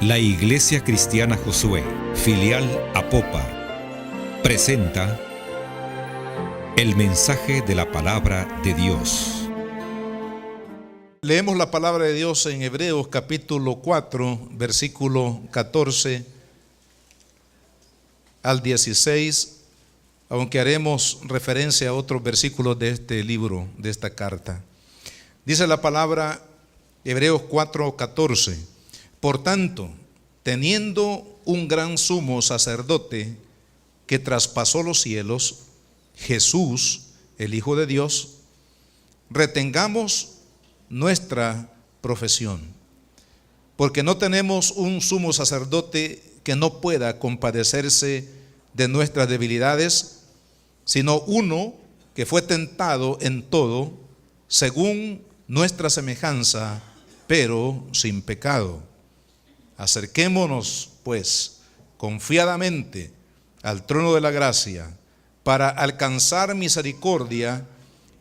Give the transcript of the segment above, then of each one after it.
La Iglesia Cristiana Josué, filial Apopa, presenta el mensaje de la palabra de Dios. Leemos la palabra de Dios en Hebreos capítulo 4, versículo 14 al 16, aunque haremos referencia a otros versículos de este libro, de esta carta. Dice la palabra, Hebreos 4, 14. Por tanto, teniendo un gran sumo sacerdote que traspasó los cielos, Jesús, el Hijo de Dios, retengamos nuestra profesión, porque no tenemos un sumo sacerdote que no pueda compadecerse de nuestras debilidades, sino uno que fue tentado en todo, según nuestra semejanza, pero sin pecado. Acerquémonos, pues, confiadamente al trono de la gracia para alcanzar misericordia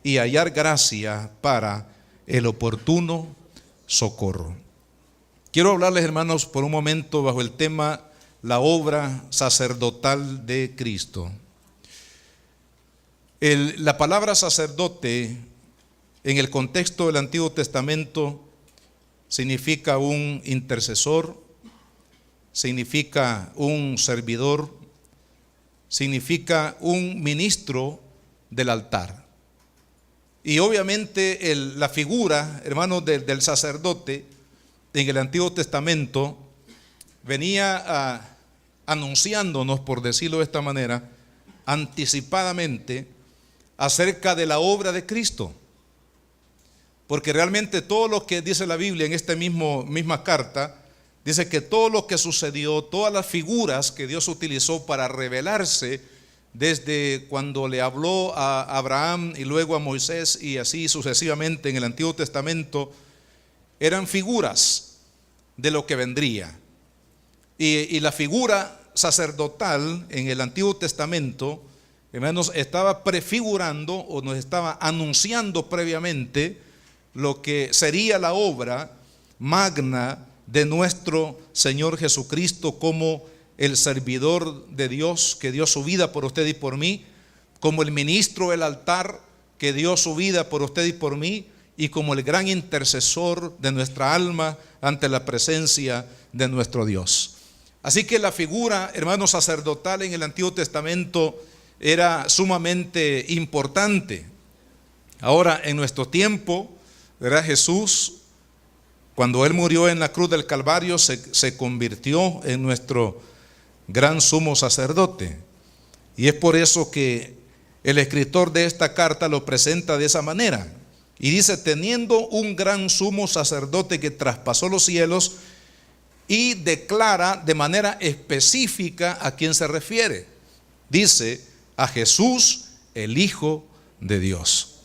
y hallar gracia para el oportuno socorro. Quiero hablarles, hermanos, por un momento bajo el tema la obra sacerdotal de Cristo. La palabra sacerdote en el contexto del Antiguo Testamento significa un intercesor, significa un servidor, significa un ministro del altar. Y obviamente la figura, hermanos, del sacerdote en el Antiguo Testamento venía anunciándonos, por decirlo de esta manera, anticipadamente acerca de la obra de Cristo. Porque realmente todo lo que dice la Biblia en esta misma carta, dice que todo lo que sucedió, todas las figuras que Dios utilizó para revelarse, desde cuando le habló a Abraham y luego a Moisés y así sucesivamente en el Antiguo Testamento, eran figuras de lo que vendría. Y la figura sacerdotal en el Antiguo Testamento, hermanos, estaba prefigurando o nos estaba anunciando previamente lo que sería la obra magna de nuestro Señor Jesucristo como el servidor de Dios que dio su vida por usted y por mí, como el ministro del altar que dio su vida por usted y por mí, y como el gran intercesor de nuestra alma ante la presencia de nuestro Dios. Así que la figura, hermano, sacerdotal en el Antiguo Testamento era sumamente importante. Ahora, en nuestro tiempo, ¿verdad? Jesús, cuando Él murió en la cruz del Calvario, se convirtió en nuestro gran sumo sacerdote. Y es por eso que el escritor de esta carta lo presenta de esa manera. Y dice, teniendo un gran sumo sacerdote que traspasó los cielos, y declara de manera específica a quién se refiere. Dice, a Jesús, el Hijo de Dios.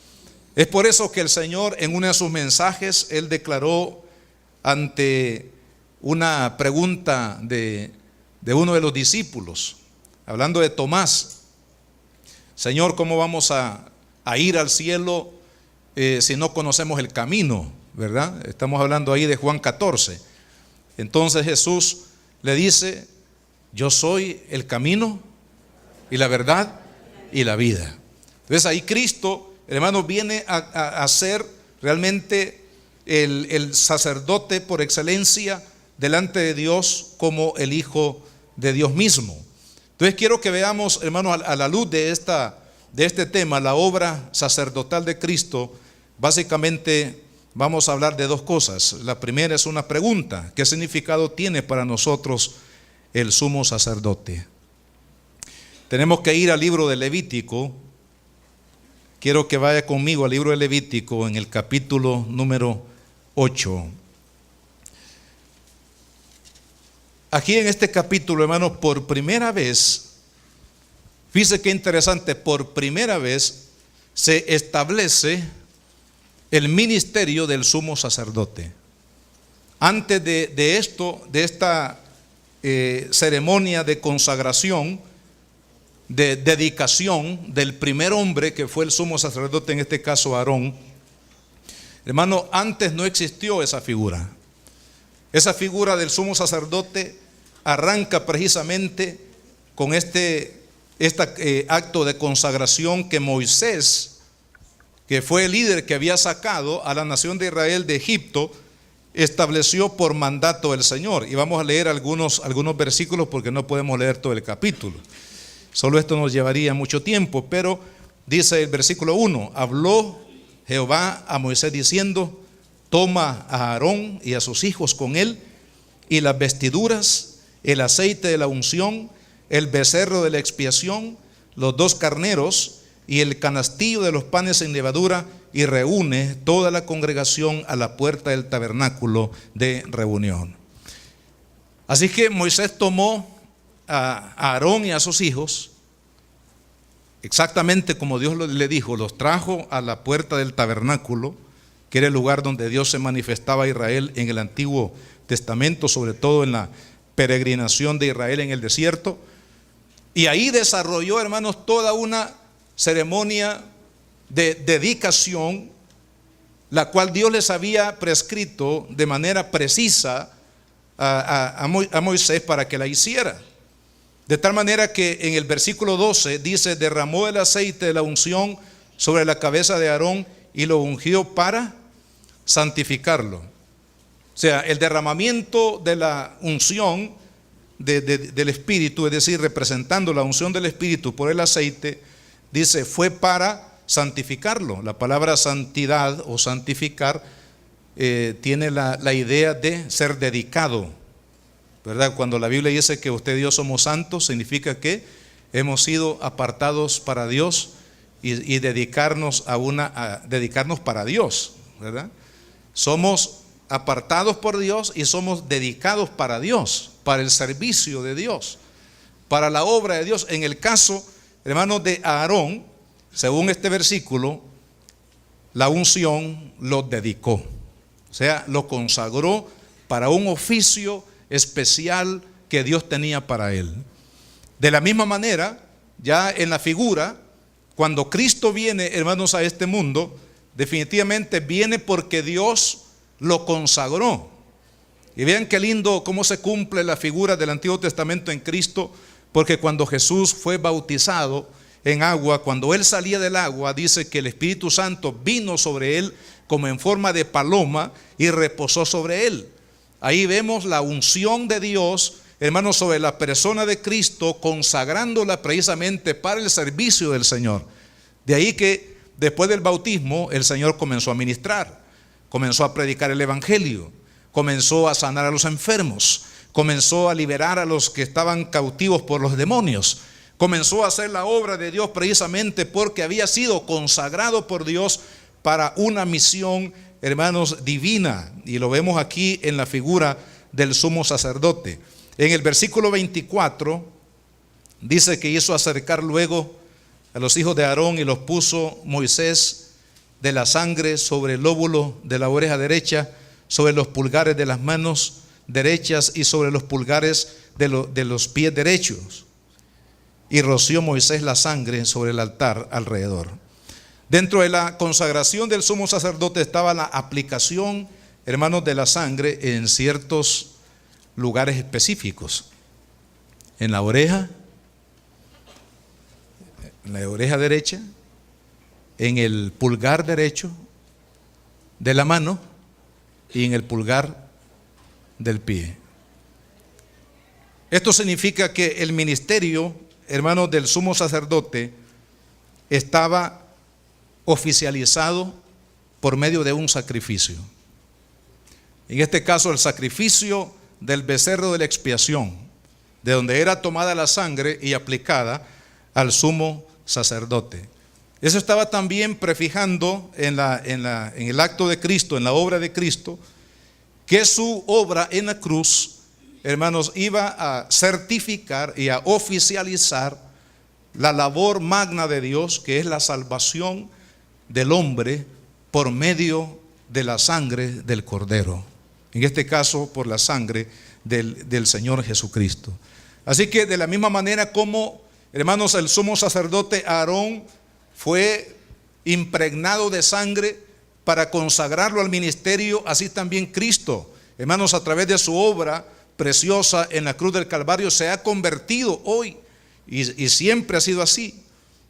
Es por eso que el Señor en uno de sus mensajes, Él declaró ante una pregunta de uno de los discípulos, hablando de Tomás: Señor, ¿cómo vamos a ir al cielo si no conocemos el camino? ¿Verdad? Estamos hablando ahí de Juan 14. Entonces Jesús le dice: yo soy el camino y la verdad y la vida. Entonces ahí Cristo, hermanos, viene a ser realmente el sacerdote por excelencia delante de Dios como el Hijo de Dios mismo. Entonces quiero que veamos, hermanos, a la luz de este tema, la obra sacerdotal de Cristo. Básicamente vamos a hablar de dos cosas. La primera es una pregunta: ¿qué significado tiene para nosotros el sumo sacerdote? Tenemos que ir al libro de Levítico. Quiero que vaya conmigo al libro de Levítico en el capítulo número 8. Aquí en este capítulo, hermanos, por primera vez, fíjese qué interesante, por primera vez se establece el ministerio del sumo sacerdote. Antes de esta ceremonia de consagración, de dedicación del primer hombre que fue el sumo sacerdote, en este caso Aarón, hermano, antes no existió esa figura. Esa figura del sumo sacerdote arranca precisamente con este acto de consagración que Moisés, que fue el líder que había sacado a la nación de Israel de Egipto, estableció por mandato del Señor. Y vamos a leer algunos versículos porque no podemos leer todo el capítulo. Solo esto nos llevaría mucho tiempo, pero dice el versículo 1: habló Jehová a Moisés diciendo: toma a Aarón y a sus hijos con él, y las vestiduras, el aceite de la unción, el becerro de la expiación, los 2 carneros y el canastillo de los panes sin levadura, y reúne toda la congregación a la puerta del tabernáculo de reunión. Así que Moisés tomó a Aarón y a sus hijos, exactamente como Dios le dijo, los trajo a la puerta del tabernáculo, que era el lugar donde Dios se manifestaba a Israel en el Antiguo Testamento, sobre todo en la peregrinación de Israel en el desierto. Y ahí desarrolló, hermanos, toda una ceremonia de dedicación, la cual Dios les había prescrito de manera precisa a Moisés para que la hiciera. De tal manera que en el versículo 12 dice: derramó el aceite de la unción sobre la cabeza de Aarón y lo ungió para santificarlo. O sea, el derramamiento de la unción del Espíritu, es decir, representando la unción del Espíritu por el aceite, dice, fue para santificarlo. La palabra santidad o santificar tiene la idea de ser dedicado, ¿verdad? Cuando la Biblia dice que usted y yo somos santos, significa que hemos sido apartados para Dios y dedicarnos dedicarnos para Dios, ¿verdad? Somos apartados por Dios y somos dedicados para Dios, para el servicio de Dios, para la obra de Dios. En el caso, hermanos, de Aarón, según este versículo, la unción lo dedicó, o sea, lo consagró para un oficio especial que Dios tenía para él. De la misma manera, ya en la figura, cuando Cristo viene, hermanos, a este mundo, definitivamente viene porque Dios lo consagró. Y vean qué lindo cómo se cumple la figura del Antiguo Testamento en Cristo, porque cuando Jesús fue bautizado en agua, cuando él salía del agua, dice que el Espíritu Santo vino sobre él como en forma de paloma y reposó sobre él. Ahí vemos la unción de Dios, hermanos, sobre la persona de Cristo, consagrándola precisamente para el servicio del Señor. De ahí que después del bautismo el Señor comenzó a ministrar, comenzó a predicar el evangelio, comenzó a sanar a los enfermos, comenzó a liberar a los que estaban cautivos por los demonios, comenzó a hacer la obra de Dios precisamente porque había sido consagrado por Dios para una misión, hermanos, divina. Y lo vemos aquí en la figura del sumo sacerdote. En el versículo 24 dice que hizo acercar luego a los hijos de Aarón y los puso Moisés de la sangre sobre el lóbulo de la oreja derecha, sobre los pulgares de las manos derechas y sobre los pulgares de los pies derechos. Y roció Moisés la sangre sobre el altar alrededor. Dentro de la consagración del sumo sacerdote estaba la aplicación, hermanos, de la sangre en ciertos lugares específicos. En la oreja derecha, en el pulgar derecho de la mano y en el pulgar del pie. Esto significa que el ministerio, hermanos, del sumo sacerdote estaba oficializado por medio de un sacrificio. En este caso, el sacrificio del becerro de la expiación, de donde era tomada la sangre y aplicada al sumo sacerdote. Eso estaba también prefijando en el acto de Cristo, en la obra de Cristo, que su obra en la cruz, hermanos, iba a certificar y a oficializar la labor magna de Dios, que es la salvación del hombre por medio de la sangre del Cordero. En este caso, por la sangre del Señor Jesucristo. Así que de la misma manera como, hermanos, el sumo sacerdote Aarón fue impregnado de sangre para consagrarlo al ministerio, así también Cristo, hermanos, a través de su obra preciosa en la cruz del Calvario, se ha convertido hoy, y siempre ha sido así,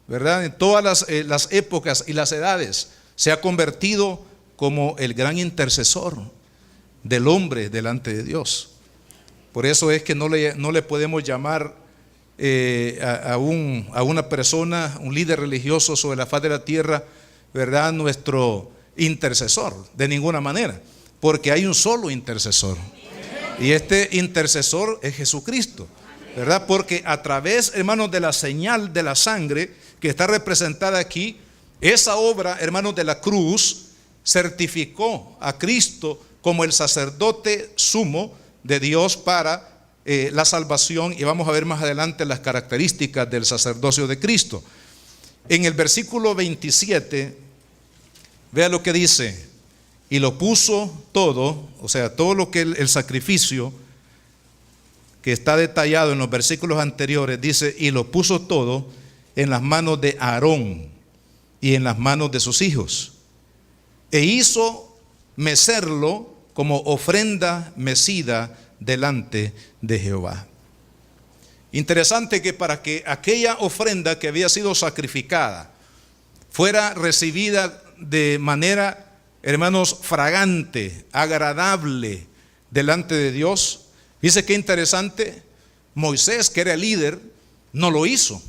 ¿verdad? En todas las épocas y las edades, se ha convertido como el gran intercesor del hombre delante de Dios. Por eso es que no le podemos llamar a una persona, un líder religioso sobre la faz de la tierra, ¿verdad?, nuestro intercesor, de ninguna manera, porque hay un solo intercesor, y este intercesor es Jesucristo, ¿verdad? Porque a través, hermanos, de la señal de la sangre que está representada aquí, esa obra, hermanos, de la cruz certificó a Cristo como el sacerdote sumo de Dios para la salvación, y vamos a ver más adelante las características del sacerdocio de Cristo. En el versículo 27, vea lo que dice: y lo puso todo, o sea, todo lo que el sacrificio que está detallado en los versículos anteriores, dice, y lo puso todo en las manos de Aarón y en las manos de sus hijos, e hizo mecerlo como ofrenda mecida delante de Jehová. Interesante que para que aquella ofrenda que había sido sacrificada fuera recibida de manera, hermanos, fragante, agradable delante de Dios, dice que interesante, Moisés, que era el líder, no lo hizo,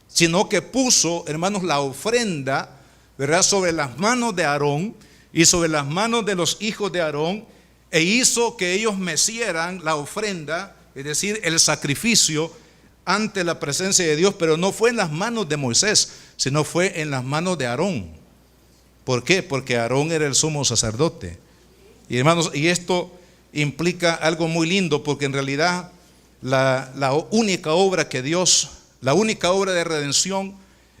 sino que puso, hermanos, la ofrenda, ¿verdad?, sobre las manos de Aarón y sobre las manos de los hijos de Aarón, e hizo que ellos mecieran la ofrenda, es decir, el sacrificio ante la presencia de Dios, pero no fue en las manos de Moisés, sino fue en las manos de Aarón. ¿Por qué? Porque Aarón era el sumo sacerdote. Y hermanos, y esto implica algo muy lindo, porque en realidad la única obra que Dios, la única obra de redención,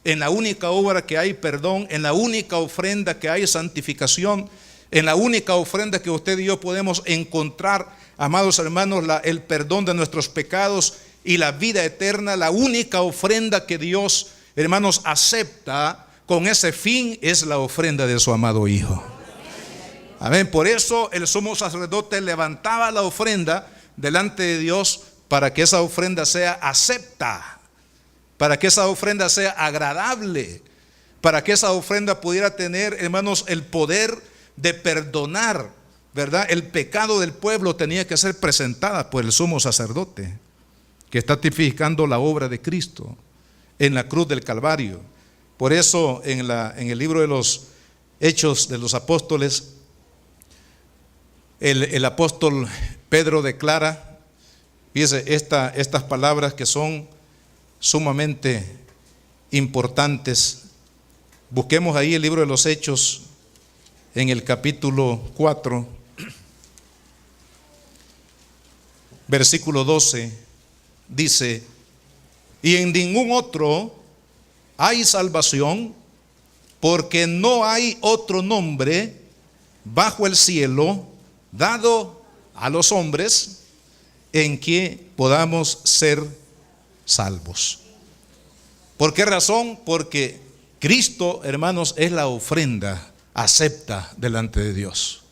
en la única obra que hay perdón, en la única ofrenda que hay santificación, en la única ofrenda que usted y yo podemos encontrar, amados hermanos, el perdón de nuestros pecados y la vida eterna, la única ofrenda que Dios, hermanos, acepta con ese fin es la ofrenda de su amado Hijo. Amén. Por eso el sumo sacerdote levantaba la ofrenda delante de Dios, para que esa ofrenda sea acepta, para que esa ofrenda sea agradable, para que esa ofrenda pudiera tener, hermanos, el poder de perdonar, ¿verdad? El pecado del pueblo tenía que ser presentada por el sumo sacerdote, que está tipificando la obra de Cristo en la cruz del Calvario. Por eso en el libro de los Hechos de los Apóstoles, el apóstol Pedro declara, fíjese, estas palabras que son sumamente importantes. Busquemos ahí el libro de los Hechos en el capítulo 4, versículo 12, dice: y en ningún otro hay salvación, porque no hay otro nombre bajo el cielo dado a los hombres en que podamos ser salvos. ¿Por qué razón? Porque Cristo, hermanos, es la ofrenda acepta delante de Dios.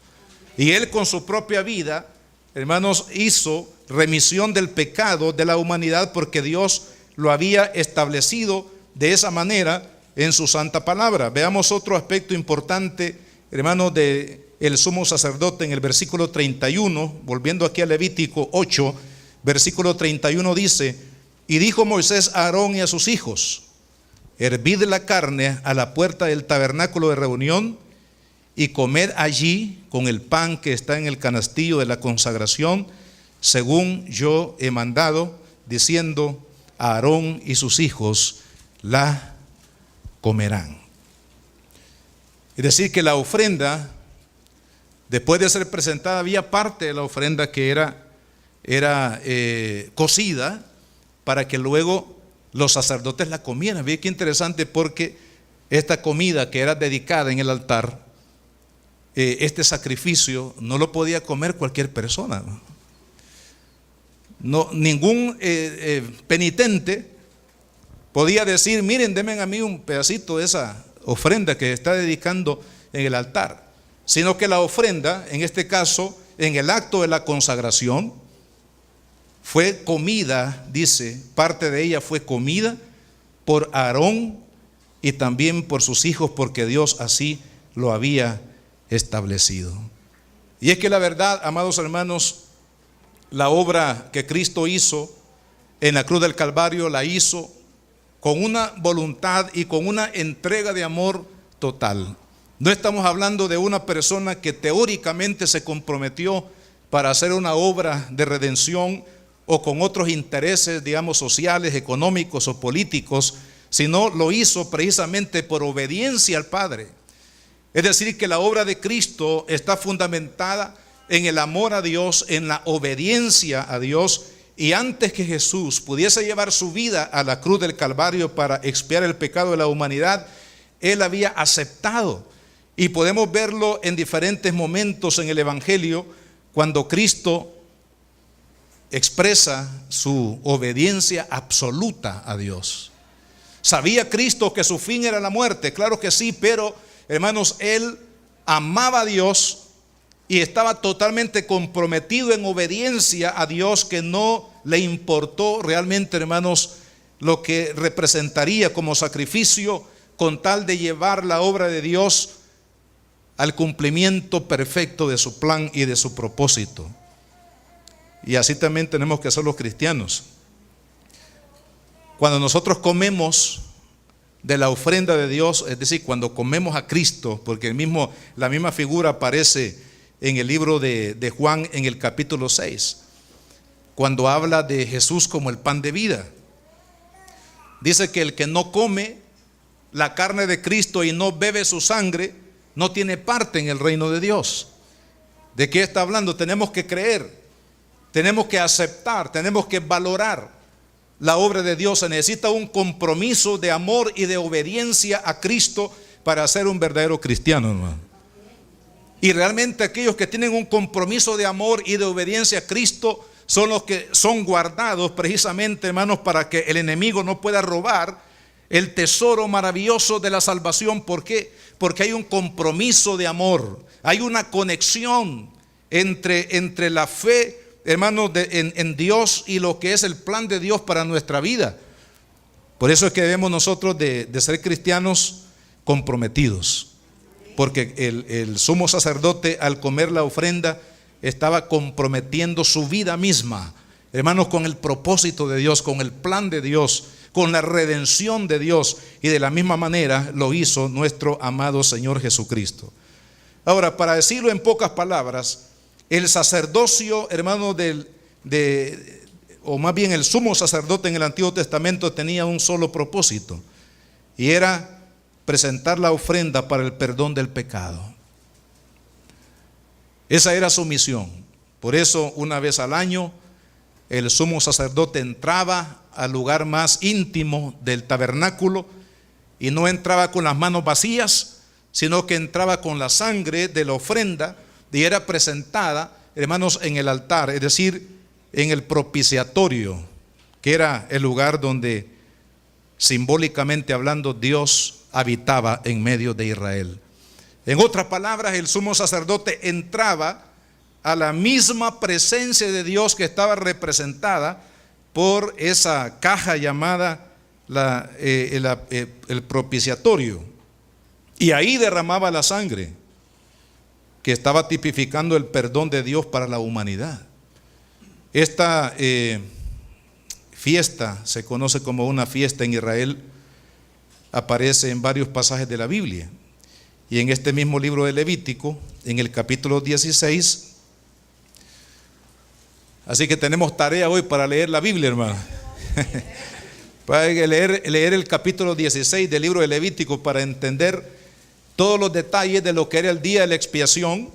Y Él con su propia vida, hermanos, hizo remisión del pecado de la humanidad, porque Dios lo había establecido de esa manera en su santa palabra. Veamos otro aspecto importante, hermanos, de el sumo sacerdote en el versículo 31, volviendo aquí a Levítico 8, versículo 31 dice: y dijo Moisés a Aarón y a sus hijos: hervid la carne a la puerta del tabernáculo de reunión, y comed allí con el pan que está en el canastillo de la consagración, según yo he mandado, diciendo: a Aarón y sus hijos la comerán. Es decir, que la ofrenda, después de ser presentada, había parte de la ofrenda que era cocida para que luego los sacerdotes la comieran. Ve qué interesante, porque esta comida que era dedicada en el altar, este sacrificio, no lo podía comer cualquier persona. No, ningún penitente podía decir: miren, denme a mí un pedacito de esa ofrenda que está dedicando en el altar. Sino que la ofrenda, en este caso, en el acto de la consagración, fue comida, dice, parte de ella fue comida por Aarón y también por sus hijos, porque Dios así lo había establecido. Y es que la verdad, amados hermanos, la obra que Cristo hizo en la cruz del Calvario la hizo con una voluntad y con una entrega de amor total. No estamos hablando de una persona que teóricamente se comprometió para hacer una obra de redención o con otros intereses, digamos, sociales, económicos o políticos, sino lo hizo precisamente por obediencia al Padre. Es decir, que la obra de Cristo está fundamentada en el amor a Dios, en la obediencia a Dios. Y antes que Jesús pudiese llevar su vida a la cruz del Calvario para expiar el pecado de la humanidad, Él había aceptado. Y podemos verlo en diferentes momentos en el Evangelio, cuando Cristo expresa su obediencia absoluta a Dios. ¿Sabía Cristo que su fin era la muerte? Claro que sí, pero hermanos, Él amaba a Dios y estaba totalmente comprometido en obediencia a Dios, que no le importó realmente, hermanos, lo que representaría como sacrificio, con tal de llevar la obra de Dios al cumplimiento perfecto de su plan y de su propósito. Y así también tenemos que ser los cristianos. Cuando nosotros comemos de la ofrenda de Dios, es decir, cuando comemos a Cristo, porque la misma figura aparece en el libro de Juan en el capítulo 6, cuando habla de Jesús como el pan de vida. Dice que el que no come la carne de Cristo y no bebe su sangre, no tiene parte en el reino de Dios. ¿De qué está hablando? Tenemos que creer, tenemos que aceptar, tenemos que valorar la obra de Dios. Se necesita un compromiso de amor y de obediencia a Cristo para ser un verdadero cristiano, hermano. Y realmente aquellos que tienen un compromiso de amor y de obediencia a Cristo son los que son guardados precisamente, hermanos, para que el enemigo no pueda robar el tesoro maravilloso de la salvación. ¿Por qué? Porque hay un compromiso de amor, hay una conexión entre la fe, hermanos, en Dios y lo que es el plan de Dios para nuestra vida. Por eso es que debemos nosotros de ser cristianos comprometidos, porque el sumo sacerdote, al comer la ofrenda, estaba comprometiendo su vida misma, hermanos, con el propósito de Dios, con el plan de Dios, con la redención de Dios. Y de la misma manera lo hizo nuestro amado Señor Jesucristo. Ahora, para decirlo en pocas palabras, el sacerdocio, hermano, o más bien el sumo sacerdote en el Antiguo Testamento tenía un solo propósito, y era presentar la ofrenda para el perdón del pecado. Esa era su misión. Por eso, una vez al año, el sumo sacerdote entraba al lugar más íntimo del tabernáculo, y no entraba con las manos vacías, sino que entraba con la sangre de la ofrenda, y era presentada, hermanos, en el altar, es decir, en el propiciatorio, que era el lugar donde, simbólicamente hablando, Dios habitaba en medio de Israel. En otras palabras, el sumo sacerdote entraba a la misma presencia de Dios que estaba representada por esa caja llamada el propiciatorio, y ahí derramaba la sangre, que estaba tipificando el perdón de Dios para la humanidad. Esta fiesta se conoce como una fiesta en Israel, aparece en varios pasajes de la Biblia, y en este mismo libro de Levítico, en el capítulo 16. Así que tenemos tarea hoy para leer la Biblia, hermano. Para leer el capítulo 16 del libro de Levítico, para entender todos los detalles de lo que era el día de la expiación.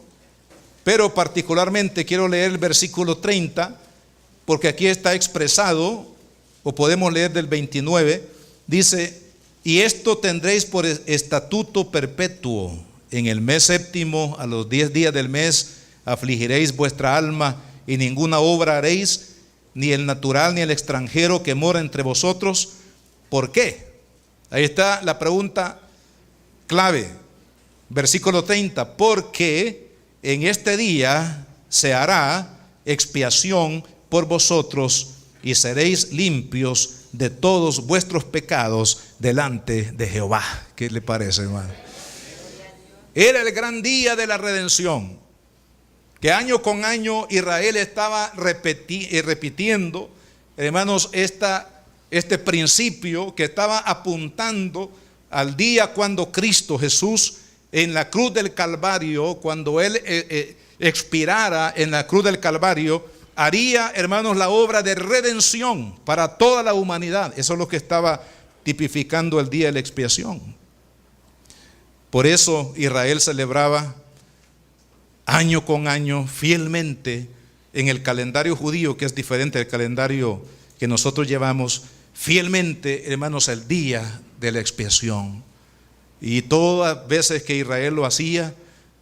Pero particularmente quiero leer el versículo 30, porque aquí está expresado, o podemos leer del 29, dice: y esto tendréis por estatuto perpetuo, en el mes séptimo, a los 10 días del mes, afligiréis vuestra alma, y ninguna obra haréis, ni el natural ni el extranjero que mora entre vosotros. ¿Por qué? Ahí está la pregunta clave. Versículo 30, porque en este día se hará expiación por vosotros y seréis limpios de todos vuestros pecados delante de Jehová. ¿Qué le parece, hermano? Era el gran día de la redención, que año con año Israel estaba repitiendo, hermanos, este principio que estaba apuntando al día cuando Cristo Jesús en la cruz del Calvario, cuando Él expirara en la cruz del Calvario, haría, hermanos, la obra de redención para toda la humanidad. Eso es lo que estaba tipificando el día de la expiación. Por eso Israel celebraba año con año fielmente en el calendario judío, que es diferente del calendario que nosotros llevamos, fielmente, hermanos, el día de la expiación. Y todas las veces que Israel lo hacía,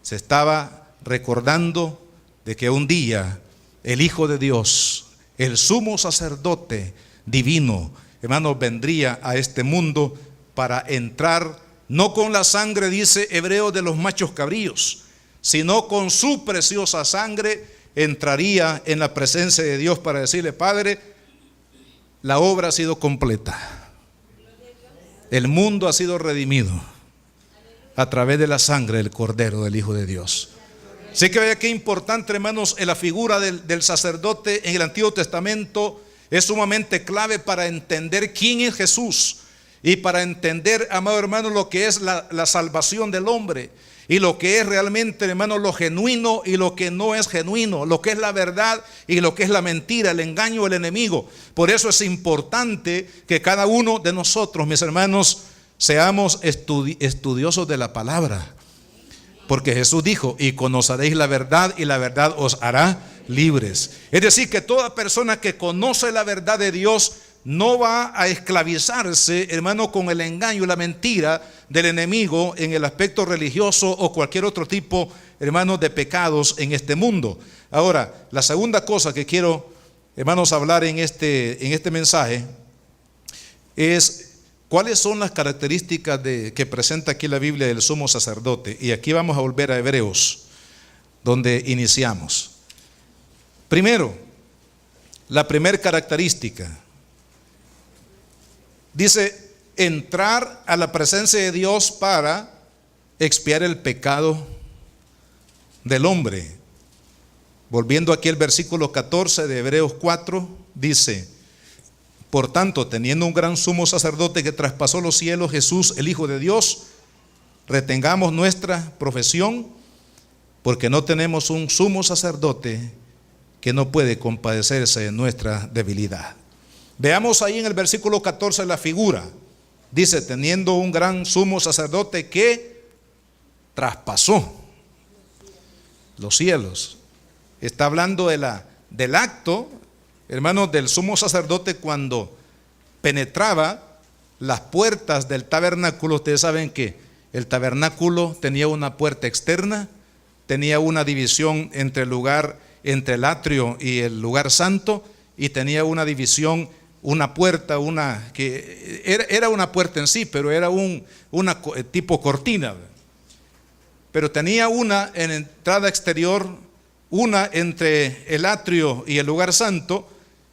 se estaba recordando de que un día el Hijo de Dios, el sumo sacerdote divino, hermanos, vendría a este mundo para entrar, no con la sangre, dice Hebreos, de los machos cabríos, sino con su preciosa sangre entraría en la presencia de Dios para decirle: Padre, la obra ha sido completa, el mundo ha sido redimido a través de la sangre del Cordero del Hijo de Dios. Así que vea qué importante, hermanos, la figura del sacerdote en el Antiguo Testamento es sumamente clave para entender quién es Jesús y para entender, amado hermano, lo que es la salvación del hombre y lo que es realmente, hermano, lo genuino y lo que no es genuino, lo que es la verdad y lo que es la mentira, el engaño, el enemigo. Por eso es importante que cada uno de nosotros, mis hermanos, seamos estudiosos de la palabra. Porque Jesús dijo: y conoceréis la verdad y la verdad os hará libres. Es decir, que toda persona que conoce la verdad de Dios no va a esclavizarse, hermano, con el engaño y la mentira del enemigo en el aspecto religioso o cualquier otro tipo, hermano, de pecados en este mundo. Ahora, la segunda cosa que quiero, hermanos, hablar en este mensaje es: ¿cuáles son las características que presenta aquí la Biblia del sumo sacerdote? Y aquí vamos a volver a Hebreos, donde iniciamos. Primero, la primera característica dice: entrar a la presencia de Dios para expiar el pecado del hombre. Volviendo aquí al versículo 14 de Hebreos 4, dice: por tanto, teniendo un gran sumo sacerdote que traspasó los cielos, Jesús, el Hijo de Dios, retengamos nuestra profesión, porque no tenemos un sumo sacerdote que no puede compadecerse de nuestra debilidad. Veamos ahí en el versículo 14 la figura. Dice: teniendo un gran sumo sacerdote que traspasó los cielos. Está hablando del acto, hermanos, del sumo sacerdote cuando penetraba las puertas del tabernáculo. Ustedes saben que el tabernáculo tenía una puerta externa, tenía una división entre el atrio y el lugar santo, y tenía una división, una puerta, que era una puerta en sí, pero era una tipo cortina. Pero tenía una en entrada exterior, una entre el atrio y el lugar santo,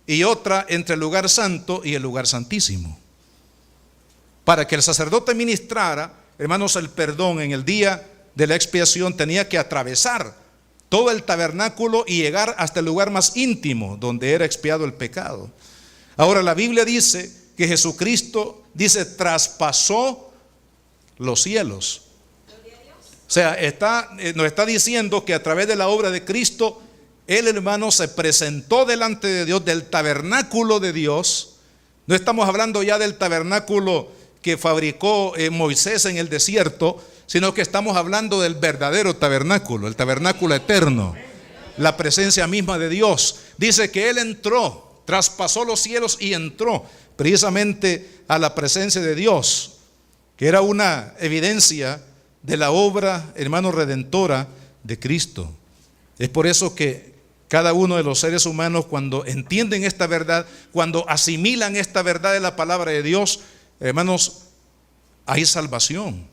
y otra entre el lugar santo y el lugar santísimo. Para que el sacerdote ministrara, hermanos, el perdón en el día de la expiación, tenía que atravesar todo el tabernáculo y llegar hasta el lugar más íntimo donde era expiado el pecado. Ahora, la Biblia dice que Jesucristo, dice, traspasó los cielos. O sea, nos está diciendo que a través de la obra de Cristo, Él, hermano, se presentó delante de Dios, del tabernáculo de Dios. No estamos hablando ya del tabernáculo que fabricó Moisés en el desierto, sino que estamos hablando del verdadero tabernáculo, el tabernáculo eterno, la presencia misma de Dios. Dice que Él entró, traspasó los cielos y entró precisamente a la presencia de Dios, que era una evidencia de la obra, hermano, redentora de Cristo. Es por eso que cada uno de los seres humanos, cuando entienden esta verdad, cuando asimilan esta verdad de la palabra de Dios, hermanos, hay salvación,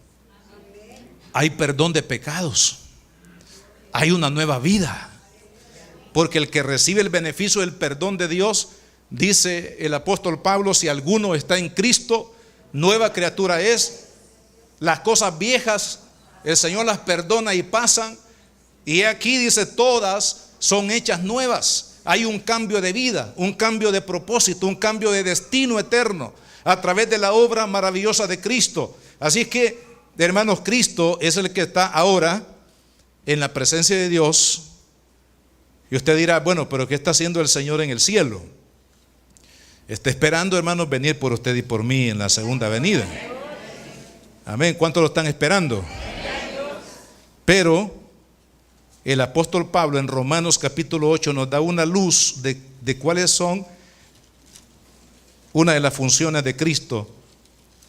hay perdón de pecados, hay una nueva vida. porque el que recibe el beneficio del perdón de Dios, dice el apóstol Pablo, si alguno está en Cristo, nueva criatura es. Las cosas viejas el Señor las perdona y pasan, y aquí dice todas son hechas nuevas. Hay un cambio de vida, un cambio de propósito, un cambio de destino eterno a través de la obra maravillosa de Cristo. Así que, hermanos, Cristo es el que está ahora en la presencia de Dios. Y usted dirá, bueno, pero ¿qué está haciendo el Señor en el cielo? Está esperando, hermanos, venir por usted y por mí en la segunda venida. Amén. ¿Cuántos lo están esperando? Pero el apóstol Pablo en Romanos capítulo 8 nos da una luz de cuáles son una de las funciones de Cristo,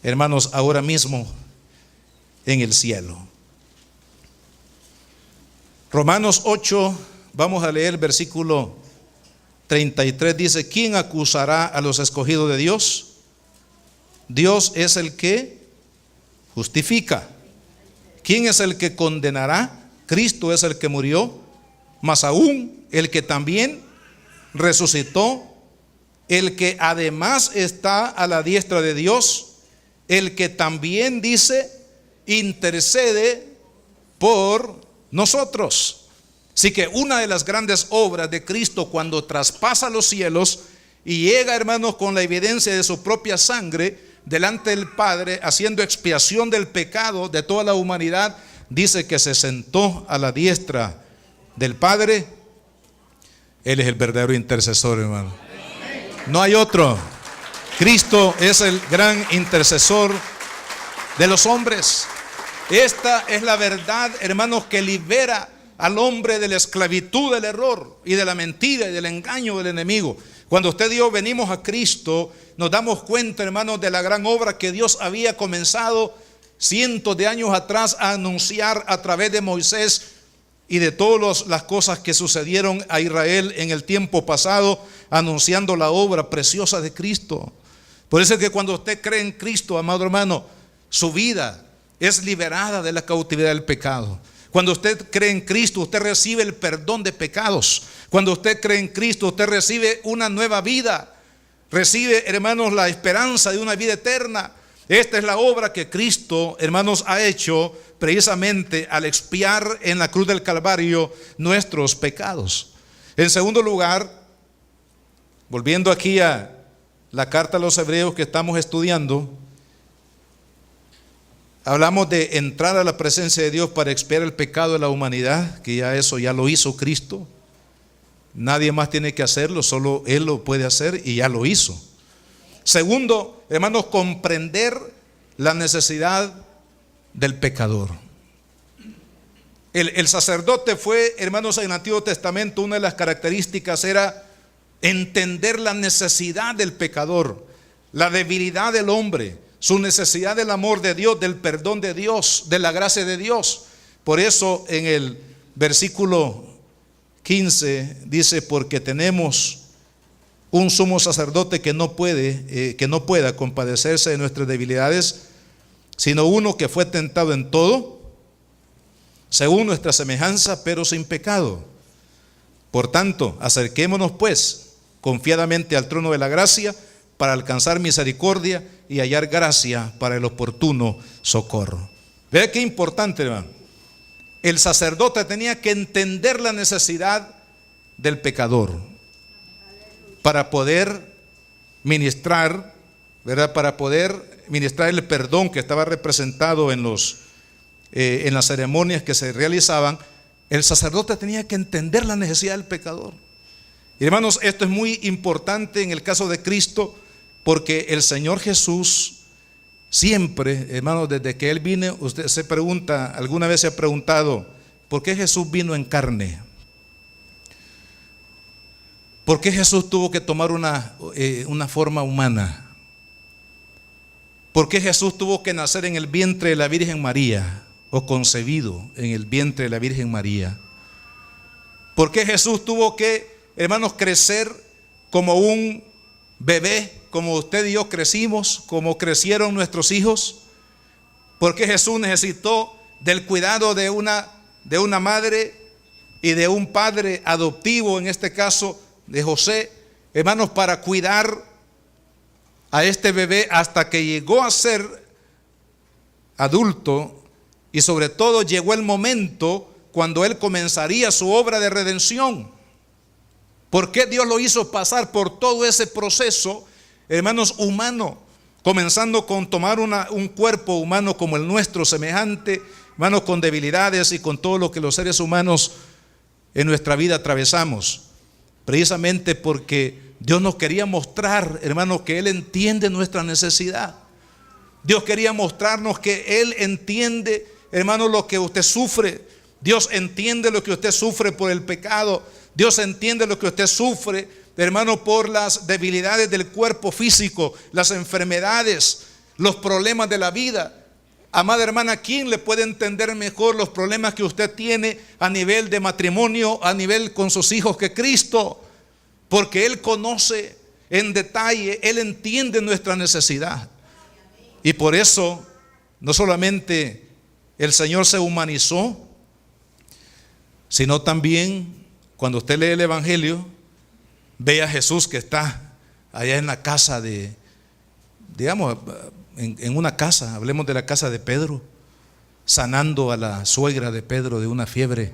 hermanos, ahora mismo en el cielo. Romanos 8, vamos a leer el versículo 33, dice: ¿quién acusará a los escogidos de Dios? Dios es el que justifica. ¿Quién es el que condenará? Cristo es el que murió, más aún el que también resucitó, el que además está a la diestra de Dios, el que también dice intercede por nosotros. Así que una de las grandes obras de Cristo cuando traspasa los cielos y llega, hermanos, con la evidencia de su propia sangre delante del Padre, haciendo expiación del pecado de toda la humanidad, dice que se sentó a la diestra del Padre. Él es el verdadero intercesor, hermano. No hay otro. Cristo es el gran intercesor de los hombres. Esta es la verdad, hermanos, que libera al hombre de la esclavitud del error y de la mentira y del engaño del enemigo. Cuando usted y yo venimos a Cristo, nos damos cuenta, hermanos, de la gran obra que Dios había comenzado cientos de años atrás a anunciar a través de Moisés y de todas las cosas que sucedieron a Israel en el tiempo pasado, anunciando la obra preciosa de Cristo. Por eso es que cuando usted cree en Cristo, amado hermano, su vida es liberada de la cautividad del pecado. Cuando usted cree en Cristo, usted recibe el perdón de pecados. Cuando usted cree en Cristo, usted recibe una nueva vida. Recibe, hermanos, la esperanza de una vida eterna. Esta es la obra que Cristo, hermanos, ha hecho precisamente al expiar en la cruz del Calvario nuestros pecados. En segundo lugar, volviendo aquí a la carta a los Hebreos que estamos estudiando, hablamos de entrar a la presencia de Dios para expiar el pecado de la humanidad, que ya eso ya lo hizo Cristo. Nadie más tiene que hacerlo, solo Él lo puede hacer y ya lo hizo. Segundo, hermanos, comprender la necesidad del pecador. El sacerdote fue, hermanos, en el Antiguo Testamento, una de las características era entender la necesidad del pecador, la debilidad del hombre, su necesidad del amor de Dios, del perdón de Dios, de la gracia de Dios. Por eso en el versículo 15 dice: porque tenemos un sumo sacerdote que no pueda compadecerse de nuestras debilidades, sino uno que fue tentado en todo, según nuestra semejanza, pero sin pecado. Por tanto, acerquémonos pues confiadamente al trono de la gracia para alcanzar misericordia y hallar gracia para el oportuno socorro. Vea qué importante, hermano. El sacerdote tenía que entender la necesidad del pecador para poder ministrar, ¿verdad? Para poder ministrar el perdón que estaba representado en las ceremonias que se realizaban. El sacerdote tenía que entender la necesidad del pecador. Y hermanos, esto es muy importante en el caso de Cristo, porque el Señor Jesús siempre, hermanos, desde que Él vino, usted se pregunta, alguna vez se ha preguntado, ¿por qué Jesús vino en carne? ¿Por qué Jesús tuvo que tomar una forma humana? ¿Por qué Jesús tuvo que nacer en el vientre de la Virgen María o concebido en el vientre de la Virgen María? ¿Por qué Jesús tuvo que, hermanos, crecer como un bebé, como usted y yo crecimos, como crecieron nuestros hijos? ¿Por qué Jesús necesitó del cuidado de una madre y de un padre adoptivo, en este caso de José, hermanos, para cuidar a este bebé hasta que llegó a ser adulto, y sobre todo llegó el momento cuando él comenzaría su obra de redención. ¿Por qué Dios lo hizo pasar por todo ese proceso, hermanos, humano? Comenzando con tomar un cuerpo humano como el nuestro, semejante, hermanos, con debilidades y con todo lo que los seres humanos en nuestra vida atravesamos. Precisamente porque Dios nos quería mostrar, hermanos, que Él entiende nuestra necesidad. Dios quería mostrarnos que Él entiende, hermanos, lo que usted sufre. Dios entiende lo que usted sufre por el pecado. Dios entiende lo que usted sufre, hermano, por las debilidades del cuerpo físico, las enfermedades, los problemas de la vida. Amada hermana, ¿quién le puede entender mejor los problemas que usted tiene a nivel de matrimonio, a nivel con sus hijos, que Cristo? Porque Él conoce en detalle, Él entiende nuestra necesidad. Y por eso, no solamente el Señor se humanizó, sino también cuando usted lee el Evangelio, ve a Jesús que está allá en la casa digamos, en una casa, hablemos de la casa de Pedro, sanando a la suegra de Pedro de una fiebre.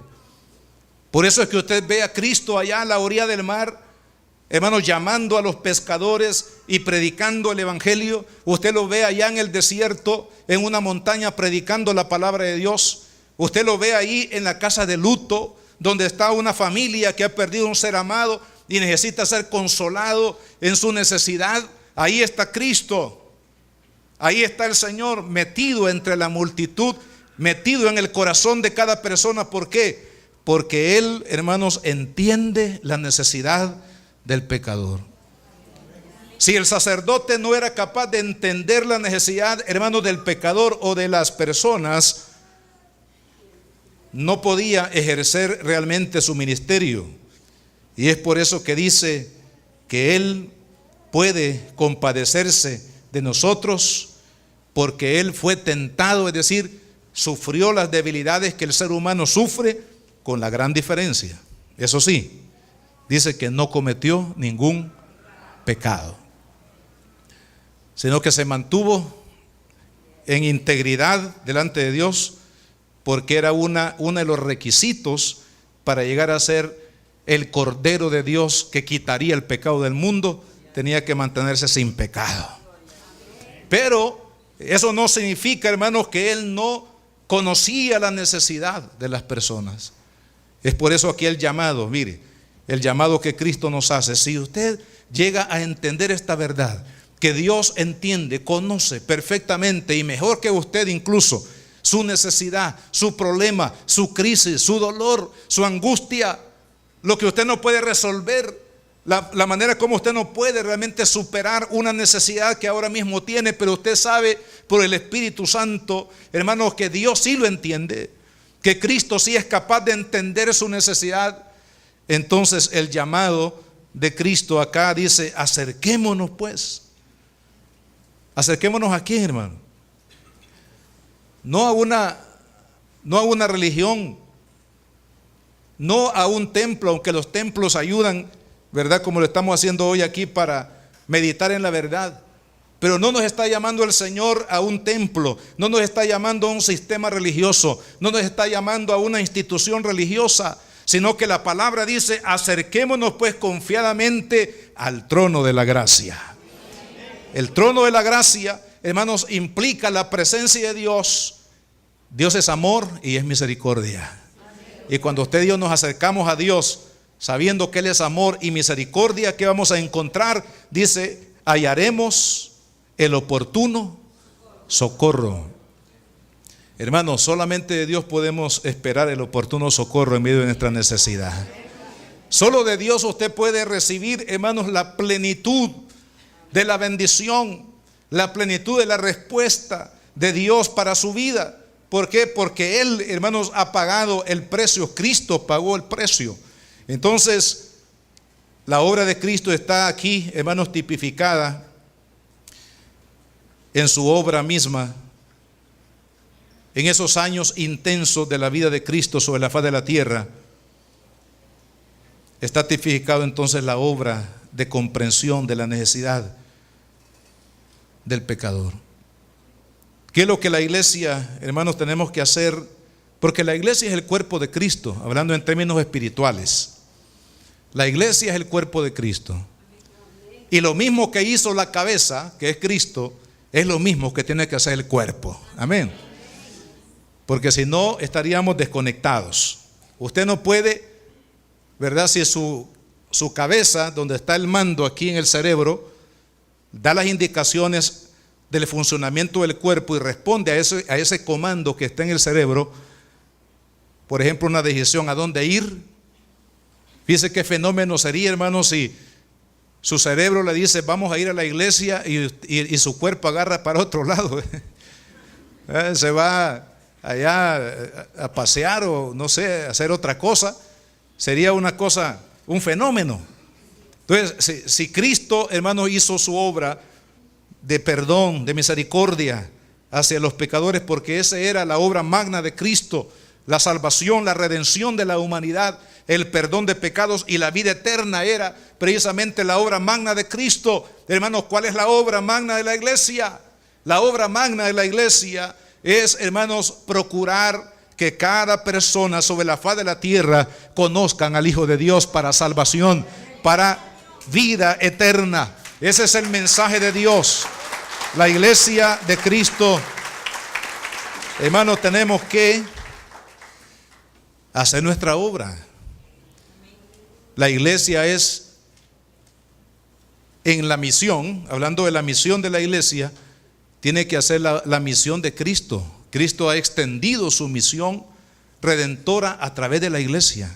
Por eso es que usted ve a Cristo allá a la orilla del mar, hermanos, llamando a los pescadores y predicando el Evangelio. Usted lo ve allá en el desierto, en una montaña, predicando la palabra de Dios. Usted lo ve ahí en la casa de luto, donde está una familia que ha perdido un ser amado y necesita ser consolado en su necesidad. Ahí está Cristo. Ahí está el Señor metido entre la multitud, metido en el corazón de cada persona. ¿Por qué? Porque Él, hermanos, entiende la necesidad del pecador. Si el sacerdote no era capaz de entender la necesidad, hermanos, del pecador o de las personas, no podía ejercer realmente su ministerio. Y es por eso que dice que Él puede compadecerse de nosotros, porque Él fue tentado, es decir, sufrió las debilidades que el ser humano sufre, con la gran diferencia, eso sí, dice que no cometió ningún pecado, sino que se mantuvo en integridad delante de Dios, porque era uno de los requisitos para llegar a ser el Cordero de Dios que quitaría el pecado del mundo. Tenía que mantenerse sin pecado. Pero eso no significa, hermanos, que Él no conocía la necesidad de las personas. Es por eso aquí el llamado, mire, el llamado que Cristo nos hace. Si usted llega a entender esta verdad, que Dios entiende, conoce perfectamente y mejor que usted incluso su necesidad, su problema, su crisis, su dolor, su angustia, lo que usted no puede resolver, la manera como usted no puede realmente superar una necesidad que ahora mismo tiene, pero usted sabe por el Espíritu Santo, hermanos, que Dios sí lo entiende, que Cristo sí es capaz de entender su necesidad. Entonces el llamado de Cristo acá dice: acerquémonos pues. ¿Acerquémonos a quién, hermano? No a una religión, no a un templo, aunque los templos ayudan, ¿verdad? Como lo estamos haciendo hoy aquí para meditar en la verdad. Pero no nos está llamando el Señor a un templo, no nos está llamando a un sistema religioso, no nos está llamando a una institución religiosa, sino que la palabra dice: acerquémonos pues confiadamente al trono de la gracia. El trono de la gracia, hermanos, implica la presencia de Dios. Dios es amor y es misericordia. Y cuando usted y yo nos acercamos a Dios, sabiendo que Él es amor y misericordia, ¿qué vamos a encontrar? Dice: hallaremos el oportuno socorro. Hermanos, solamente de Dios podemos esperar el oportuno socorro en medio de nuestra necesidad. Solo de Dios usted puede recibir, hermanos, la plenitud de la bendición, la plenitud de la respuesta de Dios para su vida. ¿Por qué? Porque Él, hermanos, ha pagado el precio. Cristo pagó el precio. Entonces, la obra de Cristo está aquí, hermanos, tipificada en su obra misma, en esos años intensos de la vida de Cristo sobre la faz de la tierra, está tipificado entonces la obra de comprensión de la necesidad del pecador. ¿Qué es lo que la iglesia, hermanos, tenemos que hacer? Porque la iglesia es el cuerpo de Cristo, hablando en términos espirituales. La iglesia es el cuerpo de Cristo. Y lo mismo que hizo la cabeza, que es Cristo, es lo mismo que tiene que hacer el cuerpo. Amén. Porque si no, estaríamos desconectados. Usted no puede, ¿verdad? Si su cabeza, donde está el mando aquí en el cerebro, da las indicaciones del funcionamiento del cuerpo y responde a ese comando que está en el cerebro. Por ejemplo, una decisión a dónde ir. Fíjese qué fenómeno sería, hermanos, si su cerebro le dice vamos a ir a la iglesia y su cuerpo agarra para otro lado. Se va allá a pasear o no sé, a hacer otra cosa. Sería una cosa, un fenómeno. Entonces, si Cristo, hermanos, hizo su obra de perdón, de misericordia hacia los pecadores, porque esa era la obra magna de Cristo, la salvación, la redención de la humanidad, el perdón de pecados y la vida eterna era precisamente la obra magna de Cristo. Hermanos, ¿cuál es la obra magna de la iglesia? La obra magna de la iglesia es, hermanos, procurar que cada persona sobre la faz de la tierra conozcan al Hijo de Dios para salvación, para vida eterna. Ese es el mensaje de Dios. La iglesia de Cristo, hermanos, tenemos que hacer nuestra obra. La iglesia es en la misión, hablando de la misión de la iglesia, tiene que hacer la misión de Cristo. Cristo ha extendido su misión redentora a través de la iglesia.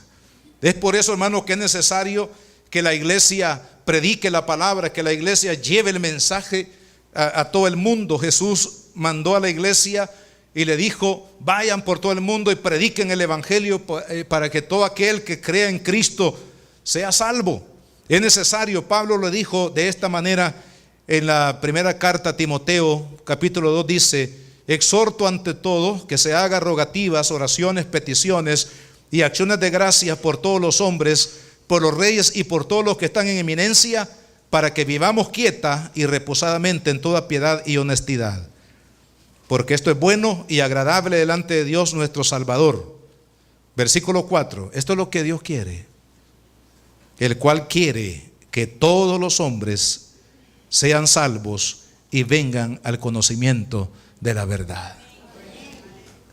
Es por eso, hermanos, que es necesario que la iglesia predique la palabra, que la iglesia lleve el mensaje a todo el mundo. Jesús mandó a la iglesia y le dijo: vayan por todo el mundo y prediquen el evangelio para que todo aquel que crea en Cristo sea salvo. Es necesario, Pablo lo dijo de esta manera en la primera carta a Timoteo, capítulo 2, dice: exhorto ante todo que se haga rogativas, oraciones, peticiones y acciones de gracias por todos los hombres, por los reyes y por todos los que están en eminencia, para que vivamos quieta y reposadamente en toda piedad y honestidad. Porque esto es bueno y agradable delante de Dios nuestro Salvador. Versículo 4, esto es lo que Dios quiere, el cual quiere que todos los hombres sean salvos y vengan al conocimiento de la verdad.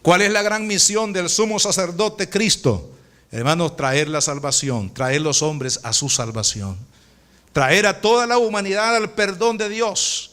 ¿Cuál es la gran misión del sumo sacerdote Cristo? Hermanos, traer la salvación, traer los hombres a su salvación, traer a toda la humanidad al perdón de Dios,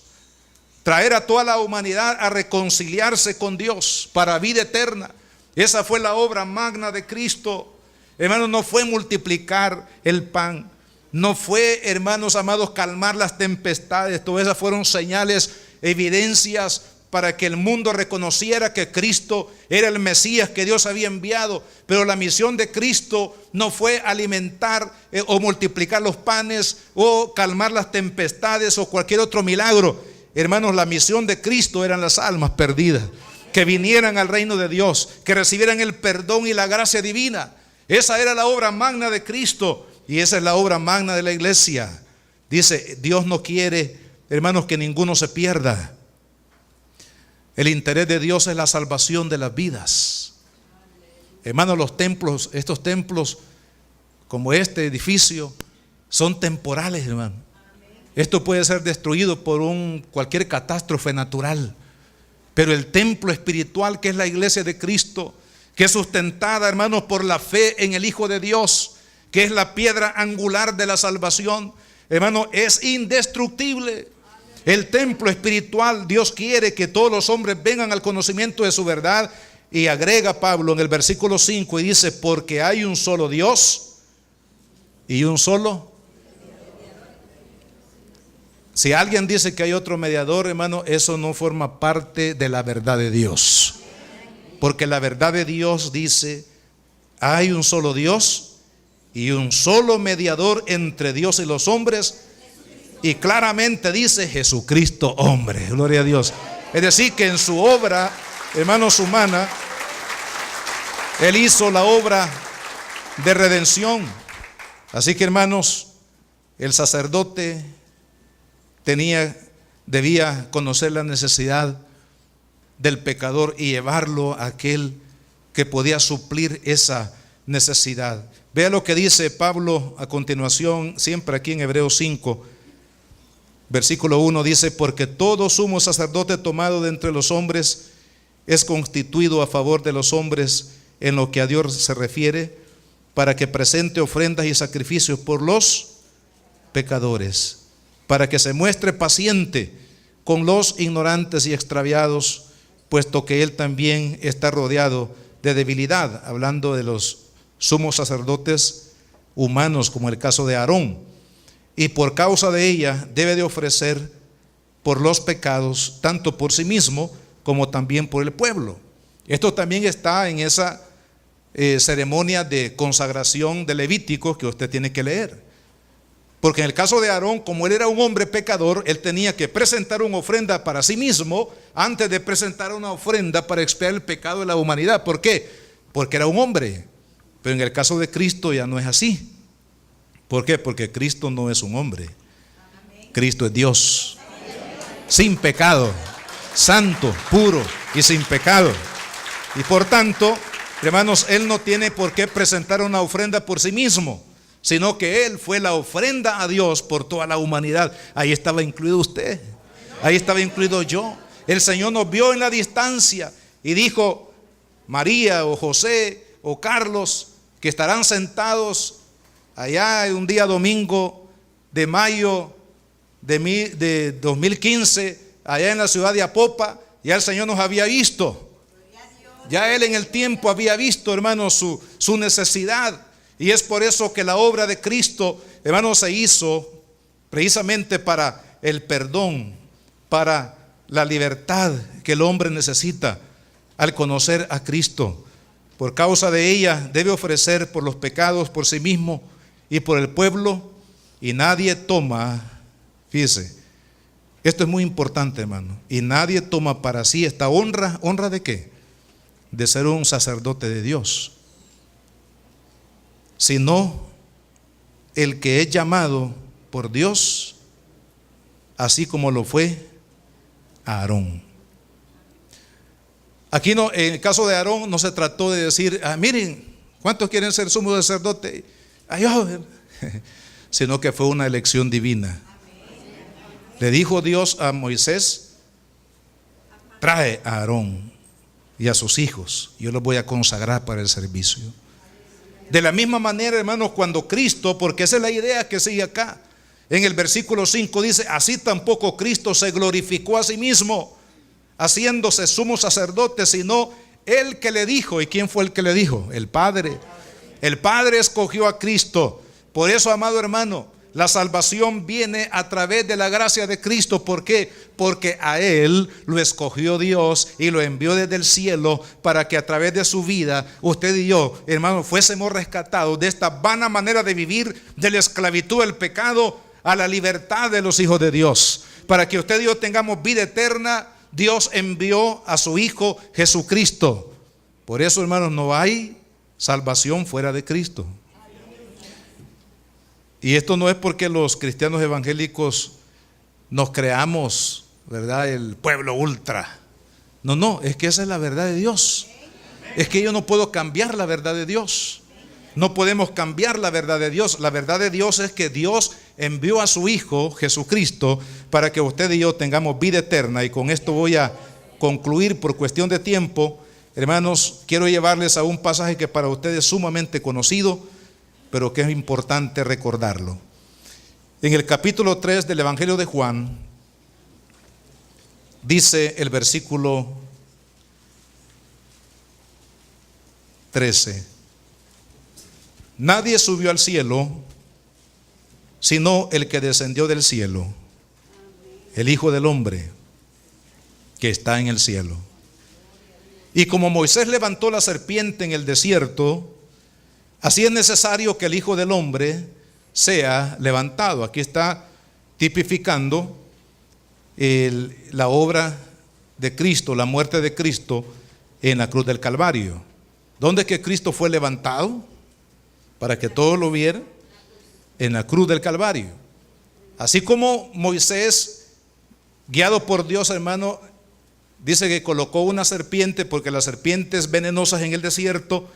traer a toda la humanidad a reconciliarse con Dios para vida eterna. Esa fue la obra magna de Cristo. Hermanos, no fue multiplicar el pan, no fue, hermanos amados, calmar las tempestades. Todas esas fueron señales, evidencias para que el mundo reconociera que Cristo era el Mesías que Dios había enviado. Pero la misión de Cristo no fue alimentar o multiplicar los panes o calmar las tempestades o cualquier otro milagro. Hermanos, la misión de Cristo eran las almas perdidas, que vinieran al reino de Dios, que recibieran el perdón y la gracia divina. Esa era la obra magna de Cristo y esa es la obra magna de la iglesia. Dice, Dios no quiere, hermanos, que ninguno se pierda. El interés de Dios es la salvación de las vidas. Hermanos, los templos, estos templos como este edificio son temporales, hermano. Esto puede ser destruido por cualquier catástrofe natural, pero el templo espiritual, que es la iglesia de Cristo, que es sustentada, hermanos, por la fe en el Hijo de Dios, que es la piedra angular de la salvación, hermano, es indestructible. El templo espiritual, Dios quiere que todos los hombres vengan al conocimiento de su verdad. Y agrega Pablo en el versículo 5 y dice: porque hay un solo Dios y un solo. Si alguien dice que hay otro mediador, hermano, eso no forma parte de la verdad de Dios. Porque la verdad de Dios dice: hay un solo Dios y un solo mediador entre Dios y los hombres. Y claramente dice: Jesucristo hombre. Gloria a Dios. Es decir, que en su obra, hermanos, humana, Él hizo la obra de redención. Así que, hermanos, el sacerdote debía conocer la necesidad del pecador y llevarlo a aquel que podía suplir esa necesidad. Vea lo que dice Pablo a continuación, siempre aquí en Hebreos 5, versículo 1, dice: porque todo sumo sacerdote tomado de entre los hombres es constituido a favor de los hombres en lo que a Dios se refiere, para que presente ofrendas y sacrificios por los pecadores, para que se muestre paciente con los ignorantes y extraviados, puesto que él también está rodeado de debilidad, hablando de los sumos sacerdotes humanos, como el caso de Aarón, y por causa de ella debe de ofrecer por los pecados, tanto por sí mismo como también por el pueblo. Esto también está en esa ceremonia de consagración de Levítico que usted tiene que leer. Porque en el caso de Aarón, como él era un hombre pecador, él tenía que presentar una ofrenda para sí mismo antes de presentar una ofrenda para expiar el pecado de la humanidad. ¿Por qué? Porque era un hombre. Pero en el caso de Cristo ya no es así. ¿Por qué? Porque Cristo no es un hombre. Cristo es Dios, sin pecado, santo, puro y sin pecado. Y por tanto, hermanos, él no tiene por qué presentar una ofrenda por sí mismo, sino que él fue la ofrenda a Dios por toda la humanidad. Ahí estaba incluido usted, ahí estaba incluido yo. El Señor nos vio en la distancia y dijo: María o José o Carlos, que estarán sentados allá un día domingo de mayo de 2015, allá en la ciudad de Apopa. Ya el Señor nos había visto. Ya Él en el tiempo había visto, hermanos, su necesidad. Y es por eso que la obra de Cristo, hermanos, se hizo precisamente para el perdón, para la libertad que el hombre necesita al conocer a Cristo. Por causa de ella debe ofrecer por los pecados, por sí mismo y por el pueblo. Y nadie toma, fíjese, esto es muy importante, hermano, y nadie toma para sí esta honra. ¿Honra de qué? De ser un sacerdote de Dios, sino el que es llamado por Dios, así como lo fue Aarón. Aquí no, en el caso de Aarón no se trató de decir: miren, ¿cuántos quieren ser sumo sacerdote? Sino que fue una elección divina. Le dijo Dios a Moisés: trae a Aarón y a sus hijos, yo los voy a consagrar para el servicio. De la misma manera, hermanos, cuando Cristo, porque esa es la idea que sigue acá, en el versículo 5 dice: así tampoco Cristo se glorificó a sí mismo, haciéndose sumo sacerdote, sino el que le dijo. ¿Y quién fue el que le dijo? El Padre. El Padre escogió a Cristo. Por eso, amado hermano, la salvación viene a través de la gracia de Cristo. ¿Por qué? Porque a Él lo escogió Dios y lo envió desde el cielo para que a través de su vida, usted y yo, hermano, fuésemos rescatados de esta vana manera de vivir, de la esclavitud del pecado a la libertad de los hijos de Dios. Para que usted y yo tengamos vida eterna, Dios envió a su Hijo Jesucristo. Por eso, hermanos, no hay salvación fuera de Cristo. Y esto no es porque los cristianos evangélicos nos creamos, ¿verdad?, el pueblo ultra. No, es que esa es la verdad de Dios. Es que yo no puedo cambiar la verdad de Dios. No podemos cambiar la verdad de Dios. La verdad de Dios es que Dios envió a su Hijo Jesucristo para que usted y yo tengamos vida eterna. Y con esto voy a concluir por cuestión de tiempo. Hermanos, quiero llevarles a un pasaje que para ustedes es sumamente conocido, pero que es importante recordarlo. En el capítulo 3 del Evangelio de Juan, dice el versículo 13: nadie subió al cielo, sino el que descendió del cielo, el Hijo del Hombre, que está en el cielo. Y como Moisés levantó la serpiente en el desierto, así es necesario que el Hijo del Hombre sea levantado. Aquí está tipificando la obra de Cristo, la muerte de Cristo en la cruz del Calvario. ¿Dónde es que Cristo fue levantado? Para que todos lo vieran. en la cruz del Calvario. Así como Moisés, guiado por Dios, hermano, dice que colocó una serpiente porque las serpientes venenosas en el desierto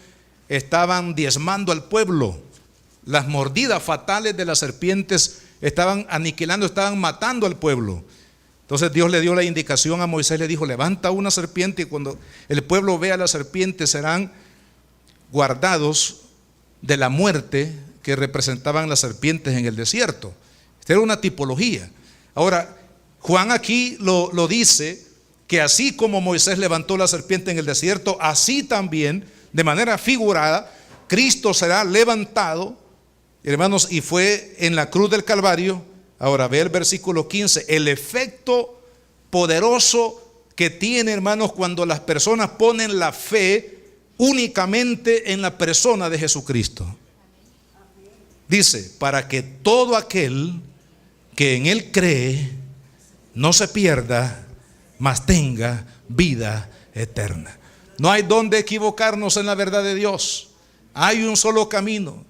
estaban diezmando al pueblo. Las mordidas fatales de las serpientes estaban aniquilando, estaban matando al pueblo. Entonces Dios le dio la indicación a Moisés, le dijo: levanta una serpiente, y cuando el pueblo vea la serpiente serán guardados de la muerte que representaban las serpientes en el desierto. Esta era una tipología. Ahora, Juan aquí lo dice, que así como Moisés levantó la serpiente en el desierto, así también, de manera figurada, Cristo será levantado, hermanos, y fue en la cruz del Calvario. Ahora ve el versículo 15, el efecto poderoso que tiene, hermanos, cuando las personas ponen la fe únicamente en la persona de Jesucristo. Dice: para que todo aquel que en Él cree no se pierda, mas tenga vida eterna. No hay donde equivocarnos en la verdad de Dios. Hay un solo camino.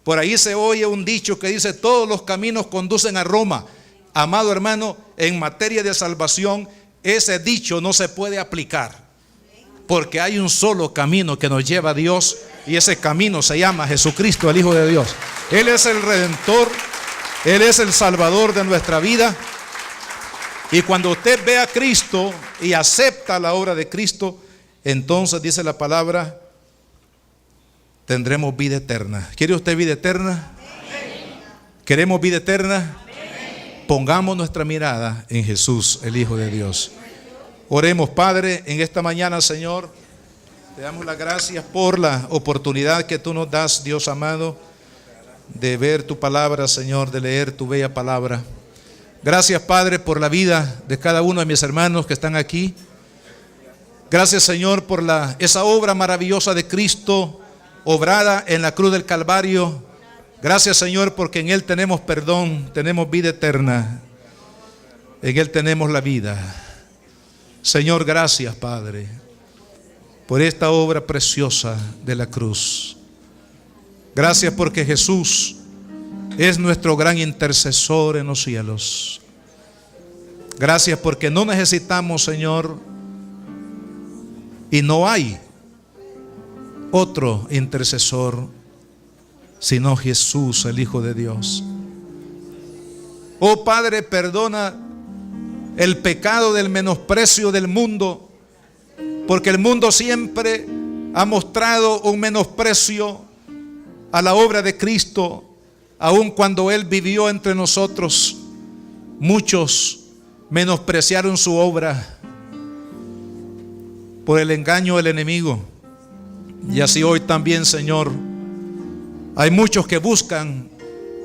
Por ahí se oye un dicho que dice: todos los caminos conducen a Roma. Amado hermano, en materia de salvación, ese dicho no se puede aplicar, porque hay un solo camino que nos lleva a Dios, y ese camino se llama Jesucristo, el Hijo de Dios. Él es el Redentor, Él es el Salvador de nuestra vida. Y cuando usted ve a Cristo y acepta la obra de Cristo, entonces dice la palabra, tendremos vida eterna. ¿Quiere usted vida eterna? ¿Queremos vida eterna? Pongamos nuestra mirada en Jesús, el Hijo de Dios. Oremos. Padre, en esta mañana, Señor, te damos las gracias por la oportunidad que tú nos das, Dios amado, de ver tu palabra, Señor, de leer tu bella palabra. Gracias, Padre, por la vida de cada uno de mis hermanos que están aquí. Gracias, Señor, por esa obra maravillosa de Cristo obrada en la cruz del Calvario. Gracias, Señor, porque en Él tenemos perdón, tenemos vida eterna. En Él tenemos la vida. Señor, gracias, Padre, por esta obra preciosa de la cruz. Gracias porque Jesús es nuestro gran intercesor en los cielos. Gracias porque no necesitamos, Señor, y no hay otro intercesor sino Jesús, el Hijo de Dios. Oh Padre, perdona el pecado del menosprecio del mundo, porque el mundo siempre ha mostrado un menosprecio a la obra de Cristo. Aun cuando Él vivió entre nosotros, muchos menospreciaron su obra por el engaño del enemigo. Y así hoy también, Señor, hay muchos que buscan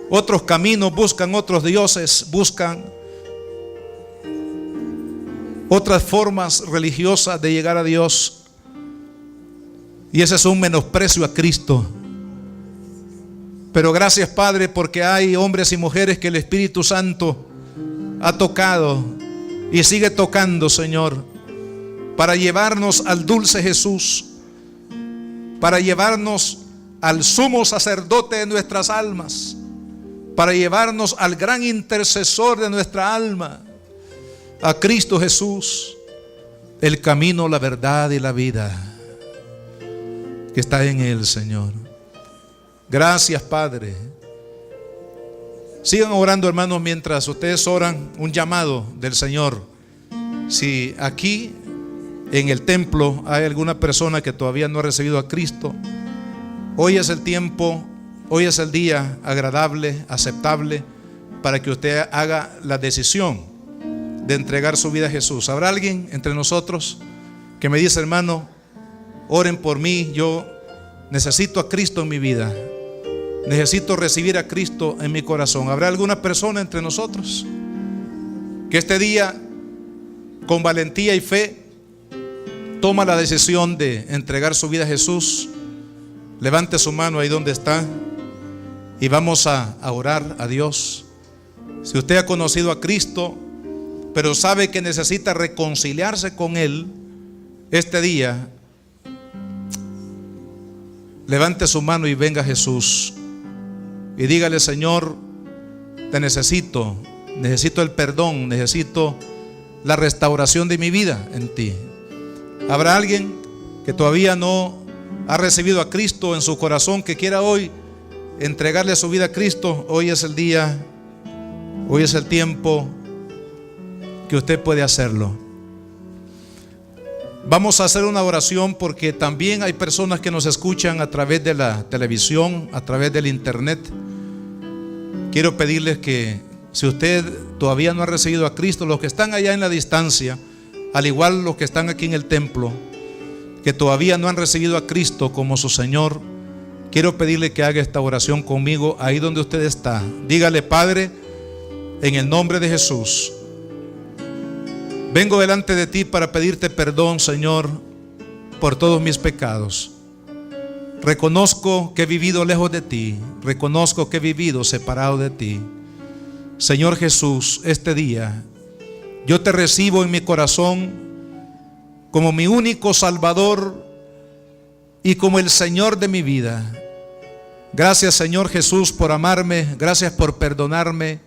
otros caminos, buscan otros dioses, buscan otras formas religiosas de llegar a Dios. Y ese es un menosprecio a Cristo. Pero gracias, Padre, porque hay hombres y mujeres que el Espíritu Santo ha tocado y sigue tocando, Señor, para llevarnos al dulce Jesús, para llevarnos al sumo sacerdote de nuestras almas, para llevarnos al gran intercesor de nuestra alma, a Cristo Jesús, el camino, la verdad y la vida que está en Él, Señor. Gracias, Padre. Sigan orando, hermanos, mientras ustedes oran. Un llamado del Señor. Si aquí en el templo hay alguna persona que todavía no ha recibido a Cristo, hoy es el tiempo, hoy es el día agradable, aceptable, para que usted haga la decisión de entregar su vida a Jesús. ¿Habrá alguien entre nosotros que me dice: hermano, oren por mí, yo necesito a Cristo en mi vida, necesito recibir a Cristo en mi corazón? ¿Habrá alguna persona entre nosotros que este día, con valentía y fe, toma la decisión de entregar su vida a Jesús? Levante su mano ahí donde está y vamos a orar a Dios. Si usted ha conocido a Cristo, pero sabe que necesita reconciliarse con Él, este día levante su mano y venga a Jesús. y dígale: Señor, te necesito, necesito el perdón, necesito la restauración de mi vida en ti. ¿Habrá alguien que todavía no ha recibido a Cristo en su corazón, que quiera hoy entregarle su vida a Cristo? Hoy es el día, hoy es el tiempo que usted puede hacerlo. Vamos a hacer una oración, porque también hay personas que nos escuchan a través de la televisión, a través del internet. Quiero pedirles que, si usted todavía no ha recibido a Cristo, los que están allá en la distancia, al igual los que están aquí en el templo, que todavía no han recibido a Cristo como su Señor, quiero pedirle que haga esta oración conmigo ahí donde usted está. Dígale: Padre, en el nombre de Jesús, vengo delante de ti para pedirte perdón, Señor, por todos mis pecados. Reconozco que he vivido lejos de ti, reconozco que he vivido separado de ti. Señor Jesús, este día yo te recibo en mi corazón como mi único Salvador y como el Señor de mi vida. Gracias, Señor Jesús, por amarme, gracias por perdonarme,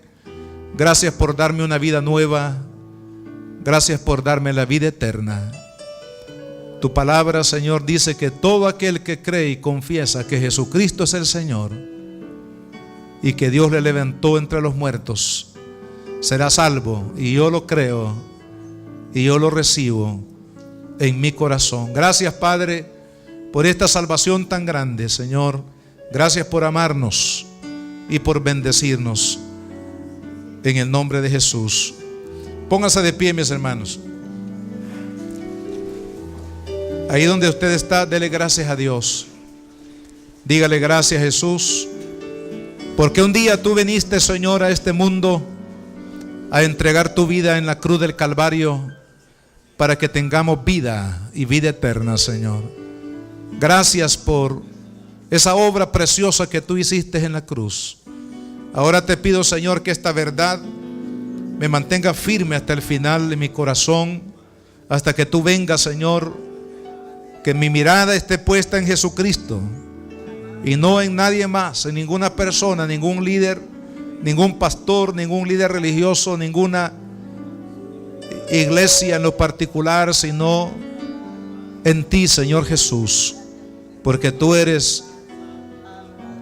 gracias por darme una vida nueva, gracias por darme la vida eterna. Tu palabra, Señor, dice que todo aquel que cree y confiesa que Jesucristo es el Señor y que Dios le levantó entre los muertos, será salvo. Y yo lo creo y yo lo recibo en mi corazón. Gracias, Padre, por esta salvación tan grande, Señor. Gracias por amarnos y por bendecirnos, en el nombre de Jesús. Póngase de pie, mis hermanos. Ahí donde usted está, dele gracias a Dios. Dígale: gracias, Jesús, porque un día tú viniste, Señor, a este mundo a entregar tu vida en la cruz del Calvario para que tengamos vida y vida eterna, Señor. Gracias por esa obra preciosa que tú hiciste en la cruz. Ahora te pido, Señor, que esta verdad me mantenga firme hasta el final de mi corazón, hasta que tú vengas, Señor. Que mi mirada esté puesta en Jesucristo y no en nadie más, en ninguna persona, ningún líder, ningún pastor, ningún líder religioso, ninguna iglesia en lo particular, sino en ti, Señor Jesús, porque tú eres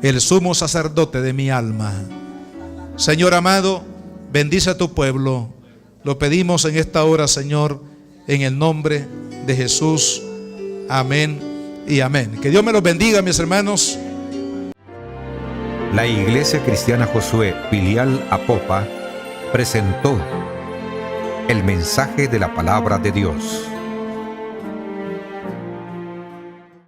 el sumo sacerdote de mi alma. Señor amado, bendice a tu pueblo. Lo pedimos en esta hora, Señor, en el nombre de Jesús. Amén y amén. Que Dios me los bendiga, mis hermanos. La Iglesia Cristiana Josué, filial Apopa, presentó el mensaje de la palabra de Dios.